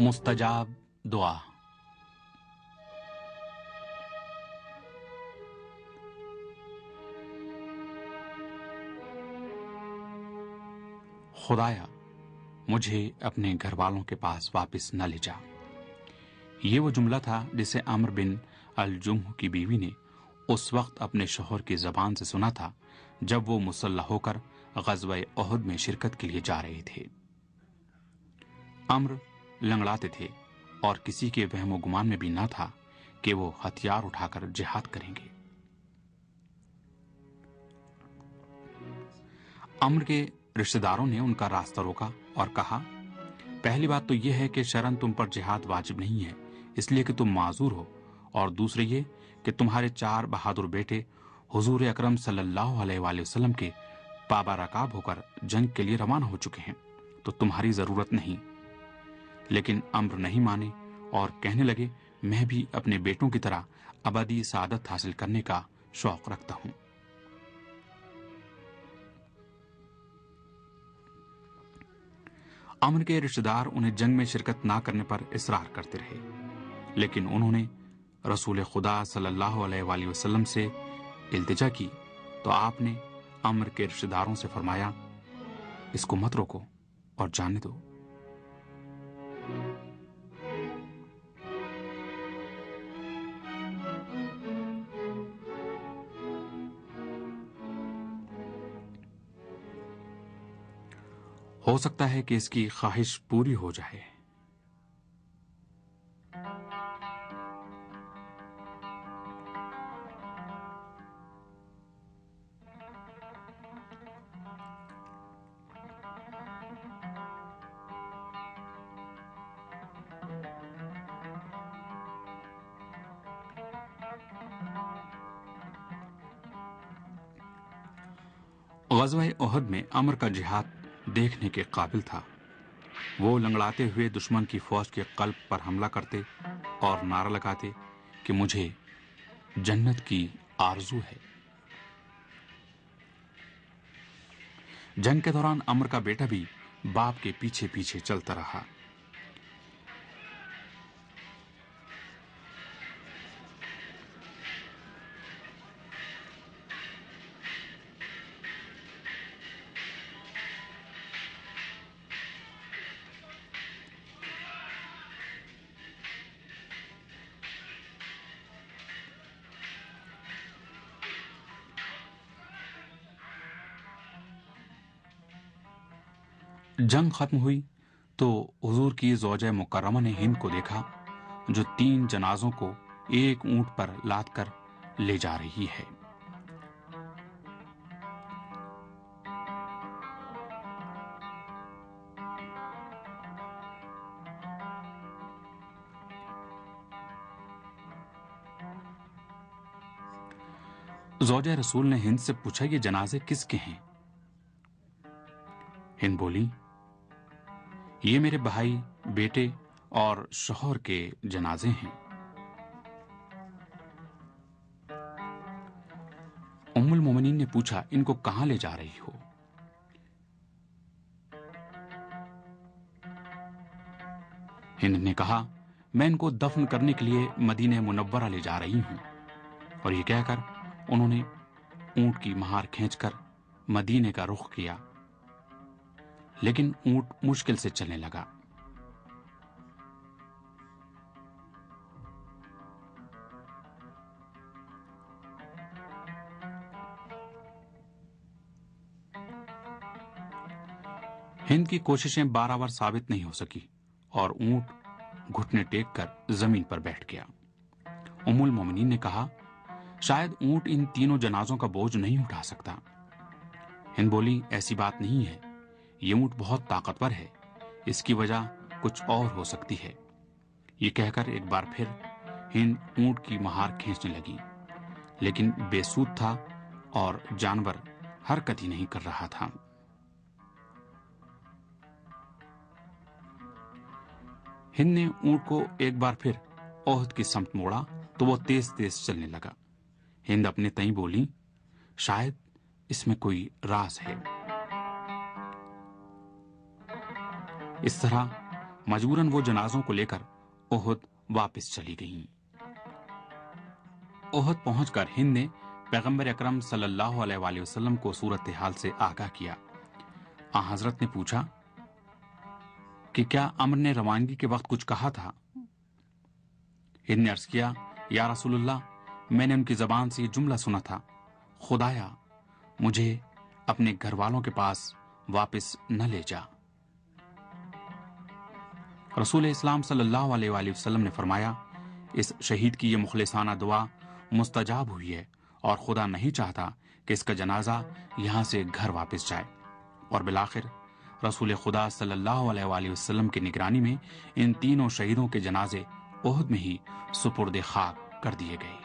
मुस्तजाब दुआ। खुदाया, मुझे अपने घर वालों के पास वापस न ले जा। ये वो जुमला था जिसे अम्र बिन अल-जुम्ह की बीवी ने उस वक्त अपने शौहर की जबान से सुना था जब वो मुसल्लह होकर ग़ज़वा-ए उहद में शिरकत के लिए जा रहे थे। अम्र लंगड़ाते थे और किसी के वहमो गुमान में भी न था कि वो हथियार उठाकर जिहाद करेंगे। अम्र के रिश्तेदारों ने उनका रास्ता रोका और कहा, पहली बात तो यह है कि शरन तुम पर जिहाद वाजिब नहीं है, इसलिए कि तुम माजूर हो, और दूसरी ये कि तुम्हारे 4 बहादुर बेटे हुजूर अकरम सल्लल्लाहु अलैहि वसल्लम के पाबा-रकाब होकर जंग के लिए रवाना हो चुके हैं, तो तुम्हारी जरूरत नहीं। लेकिन अम्र नहीं माने और कहने लगे, मैं भी अपने बेटों की तरह अबदी सादत हासिल करने का शौक रखता हूं। अम्र के रिश्तेदार उन्हें जंग में शिरकत ना करने पर इसरार करते रहे, लेकिन उन्होंने रसूल खुदा सल्लल्लाहु अलैहि वसल्लम से इल्तिजा की तो आपने अम्र के रिश्तेदारों से फरमाया, इसको मत रोको और जाने दो। हो सकता है कि इसकी ख्वाहिश पूरी हो जाए। ग़ज़वा-ए उहद में अम्र का जिहाद देखने के काबिल था। वो लंगड़ाते हुए दुश्मन की फौज के कल्ब पर हमला करते और नारा लगाते कि मुझे जन्नत की आरजू है। जंग के दौरान अम्र का बेटा भी बाप के पीछे पीछे चलता रहा। जंग खत्म हुई तो हुजूर की ज़ौजा मुकर्रमा ने हिंद को देखा, जो 3 जनाजों को एक ऊंट पर लाद कर ले जा रही है। ज़ौजा रसूल ने हिंद से पूछा, ये जनाजे किसके हैं? हिंद बोली, ये मेरे भाई, बेटे और शौहर के जनाजे हैं। उम्मुल मोमिनीन ने पूछा, इनको कहां ले जा रही हो? हिंद ने कहा, मैं इनको दफन करने के लिए मदीने मुनव्वरा ले जा रही हूं। और ये कहकर उन्होंने ऊंट की महार खींचकर मदीने का रुख किया, लेकिन ऊंट मुश्किल से चलने लगा। हिंद की कोशिशें बारंबार साबित नहीं हो सकी और ऊंट घुटने टेक कर जमीन पर बैठ गया। उम्मुल मोमिनीन ने कहा, शायद ऊंट इन तीनों जनाजों का बोझ नहीं उठा सकता। हिंद बोली, ऐसी बात नहीं है, ये ऊंट बहुत ताकतवर है, इसकी वजह कुछ और हो सकती है। یہ کہہ کر ایک بار پھر ہند اونٹ کی مہار کھینچنے لگی، لیکن بے سود تھا اور جانور حرکت ہی نہیں کر رہا تھا۔ ہند نے اونٹ کو ایک بار پھر عہد کی سمت موڑا تو وہ تیز تیز چلنے لگا۔ ہند اپنے تئیں بولی، شاید اس میں کوئی راز ہے۔ اس طرح مجبوراً وہ جنازوں کو لے کر عہد واپس چلی گئیں۔ عہد پہنچ کر ہند نے پیغمبر اکرم صلی اللہ علیہ وآلہ وسلم کو صورتحال سے آگاہ کیا۔ آن حضرت نے پوچھا کہ کیا امر نے روانگی کے وقت کچھ کہا تھا؟ ہند نے عرض کیا، یا رسول اللہ، میں نے ان کی زبان سے یہ جملہ سنا تھا، خدایا مجھے اپنے گھر والوں کے پاس واپس نہ لے جا۔ رسول اسلام صلی اللہ علیہ وآلہ وسلم نے فرمایا، اس شہید کی یہ مخلصانہ دعا مستجاب ہوئی ہے اور خدا نہیں چاہتا کہ اس کا جنازہ یہاں سے گھر واپس جائے۔ اور بالآخر رسول خدا صلی اللہ علیہ وآلہ وسلم کی نگرانی میں ان تینوں شہیدوں کے جنازے عہد میں ہی سپرد خاک کر دیے گئے۔